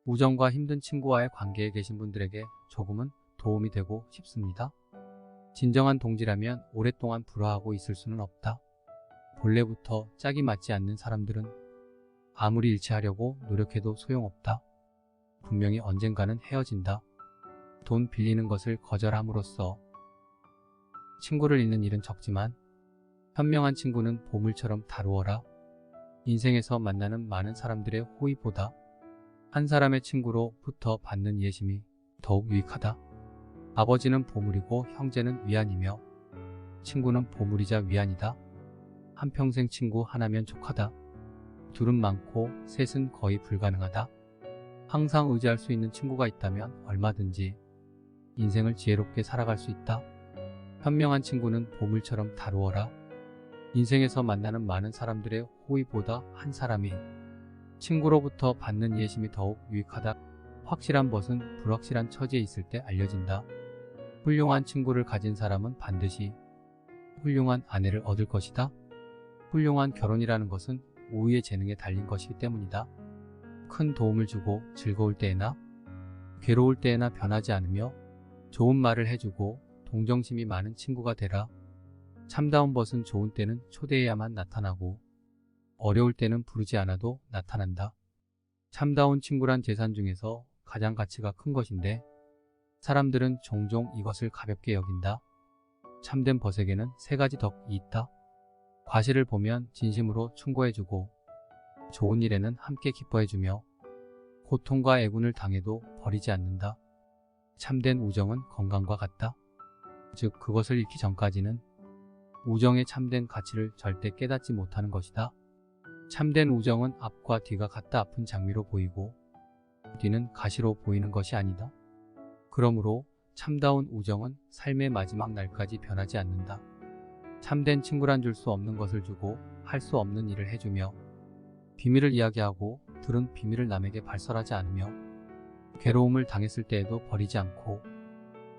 우정과 힘든 친구와의 관계에 계신 분들에게 조금은 도움이 되고 싶습니다. 진정한 동지라면 오랫동안 불화하고 있을 수는 없다. 본래부터 짝이 맞지 않는 사람들은 아무리 일치하려고 노력해도 소용없다. 분명히 언젠가는 헤어진다. 돈 빌리는 것을 거절함으로써 친구를 잃는 일은 적지만 현명한 친구는 보물처럼 다루어라. 인생에서 만나는 많은 사람들의 호의보다 한 사람의 친구로부터 받는 예심이 더욱 유익하다. 아버지는 보물이고 형제는 위안이며 친구는 보물이자 위안이다. 한평생 친구 하나면 족하다. 둘은 많고 셋은 거의 불가능하다. 항상 의지할 수 있는 친구가 있다면 얼마든지 인생을 지혜롭게 살아갈 수 있다. 현명한 친구는 보물처럼 다루어라. 인생에서 만나는 많은 사람들의 호의보다 한 사람이 친구로부터 받는 예심이 더욱 유익하다. 확실한 것은 불확실한 처지에 있을 때 알려진다. 훌륭한 친구를 가진 사람은 반드시 훌륭한 아내를 얻을 것이다. 훌륭한 결혼이라는 것은 우위의 재능에 달린 것이기 때문이다. 큰 도움을 주고 즐거울 때에나 괴로울 때에나 변하지 않으며 좋은 말을 해주고 동정심이 많은 친구가 되라. 참다운 벗은 좋은 때는 초대해야만 나타나고 어려울 때는 부르지 않아도 나타난다. 참다운 친구란 재산 중에서 가장 가치가 큰 것인데 사람들은 종종 이것을 가볍게 여긴다. 참된 벗에게는 세 가지 덕이 있다. 과실을 보면 진심으로 충고해주고 좋은 일에는 함께 기뻐해주며 고통과 애군을 당해도 버리지 않는다. 참된 우정은 건강과 같다. 즉 그것을 잃기 전까지는 우정의 참된 가치를 절대 깨닫지 못하는 것이다. 참된 우정은 앞과 뒤가 같다 아픈 장미로 보이고 뒤는 가시로 보이는 것이 아니다. 그러므로 참다운 우정은 삶의 마지막 날까지 변하지 않는다. 참된 친구란 줄 수 없는 것을 주고 할 수 없는 일을 해주며 비밀을 이야기하고 들은 비밀을 남에게 발설하지 않으며 괴로움을 당했을 때에도 버리지 않고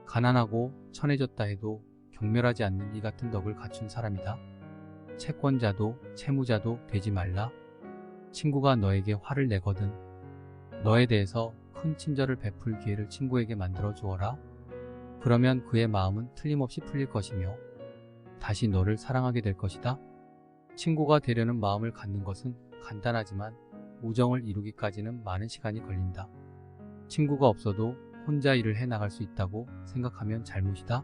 가난하고 천해졌다 해도 경멸하지 않는 이 같은 덕을 갖춘 사람이다. 채권자도 채무자도 되지 말라. 친구가 너에게 화를 내거든 너에 대해서 큰 친절을 베풀 기회를 친구에게 만들어 주어라. 그러면 그의 마음은 틀림없이 풀릴 것이며 다시 너를 사랑하게 될 것이다. 친구가 되려는 마음을 갖는 것은 간단하지만 우정을 이루기까지는 많은 시간이 걸린다. 친구가 없어도 혼자 일을 해나갈 수 있다고 생각하면 잘못이다.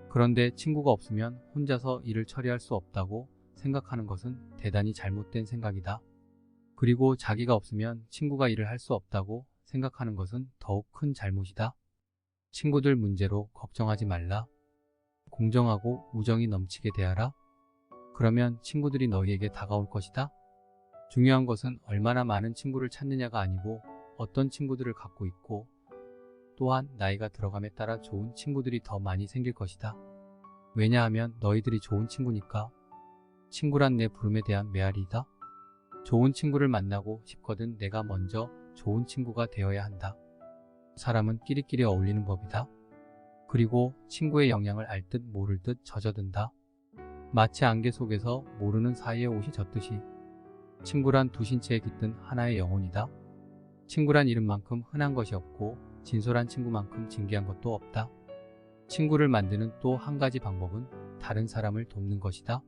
그런데 친구가 없으면 혼자서 일을 처리할 수 없다고 생각하는 것은 대단히 잘못된 생각이다. 그리고 자기가 없으면 친구가 일을 할 수 없다고 생각하는 것은 더욱 큰 잘못이다. 친구들 문제로 걱정하지 말라. 공정하고 우정이 넘치게 대하라. 그러면 친구들이 너희에게 다가올 것이다. 중요한 것은 얼마나 많은 친구를 찾느냐가 아니고 어떤 친구들을 갖고 있고 또한 나이가 들어감에 따라 좋은 친구들이 더 많이 생길 것이다. 왜냐하면 너희들이 좋은 친구니까. 친구란 내 부름에 대한 메아리이다. 좋은 친구를 만나고 싶거든 내가 먼저 좋은 친구가 되어야 한다. 사람은 끼리끼리 어울리는 법이다. 그리고 친구의 영향을 알 듯 모를 듯 젖어든다. 마치 안개 속에서 모르는 사이에 옷이 젖듯이 친구란 두 신체에 깃든 하나의 영혼이다. 친구란 이름만큼 흔한 것이 없고 진솔한 친구만큼 진귀한 것도 없다. 친구를 만드는 또 한 가지 방법은 다른 사람을 돕는 것이다.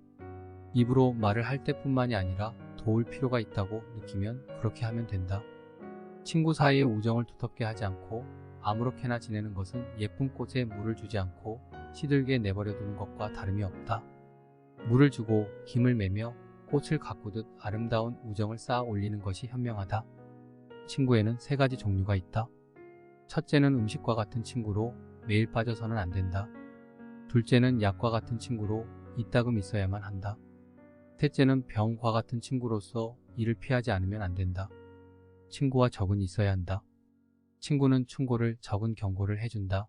입으로 말을 할 때뿐만이 아니라 도울 필요가 있다고 느끼면 그렇게 하면 된다. 친구 사이의 우정을 두텁게 하지 않고 아무렇게나 지내는 것은 예쁜 꽃에 물을 주지 않고 시들게 내버려 두는 것과 다름이 없다. 물을 주고 김을 매며 꽃을 가꾸듯 아름다운 우정을 쌓아 올리는 것이 현명하다. 친구에는 세 가지 종류가 있다. 첫째는 음식과 같은 친구로 매일 빠져서는 안 된다. 둘째는 약과 같은 친구로 이따금 있어야만 한다. 셋째는 병과 같은 친구로서 이를 피하지 않으면 안 된다. 친구와 적은 있어야 한다. 친구는 충고를 적은 경고를 해준다.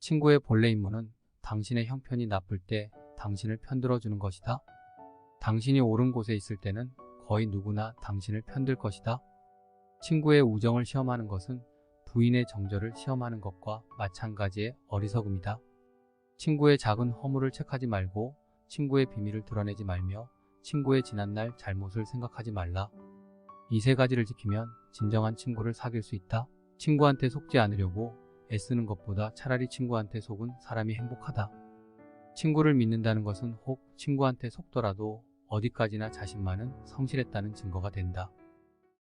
친구의 본래 임무는 당신의 형편이 나쁠 때 당신을 편들어주는 것이다. 당신이 옳은 곳에 있을 때는 거의 누구나 당신을 편들 것이다. 친구의 우정을 시험하는 것은 부인의 정절을 시험하는 것과 마찬가지의 어리석음이다. 친구의 작은 허물을 책하지 말고 친구의 비밀을 드러내지 말며 친구의 지난날 잘못을 생각하지 말라. 이 세 가지를 지키면 진정한 친구를 사귈 수 있다. 친구한테 속지 않으려고 애쓰는 것보다 차라리 친구한테 속은 사람이 행복하다. 친구를 믿는다는 것은 혹 친구한테 속더라도 어디까지나 자신만은 성실했다는 증거가 된다.